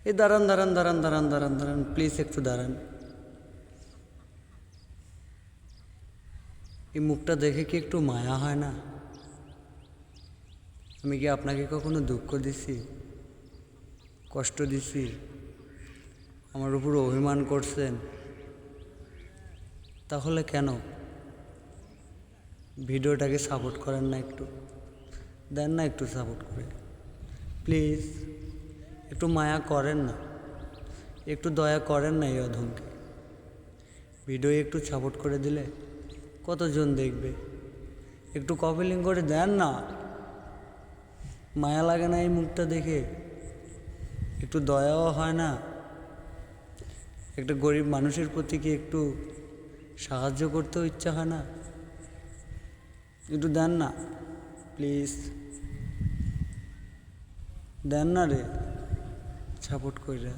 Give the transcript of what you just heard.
এই দাঁড়ান দাঁড়ান দাঁড়ান দাঁড়ান দাঁড়ান দাঁড়ান প্লিজ একটু দাঁড়ান। এই মুখটা দেখে কি একটু মায়া হয় না? আমি কি আপনাকে কখনো দুঃখ দিছি, কষ্ট দিছি, আমার উপর অভিমান করছেন? তাহলে কেন ভিডিওটাকে সাপোর্ট করেন না? একটু দেন না, একটু সাপোর্ট করে প্লিজ। একটু মায়া করেন না, একটু দয়া করেন না এই অধমকে। ভিডিও একটু সাপোর্ট করে দিলে কতজন দেখবে? একটু কপি লিঙ্ক করে দেন না। মায়া লাগে না এই মুখটা দেখে? একটু দয়াও হয় না? একটা গরিব মানুষের প্রতি কি একটু সাহায্য করতেও ইচ্ছা হয় না? একটু দেন না প্লিজ, দেন না রে সাপোর্ট করে।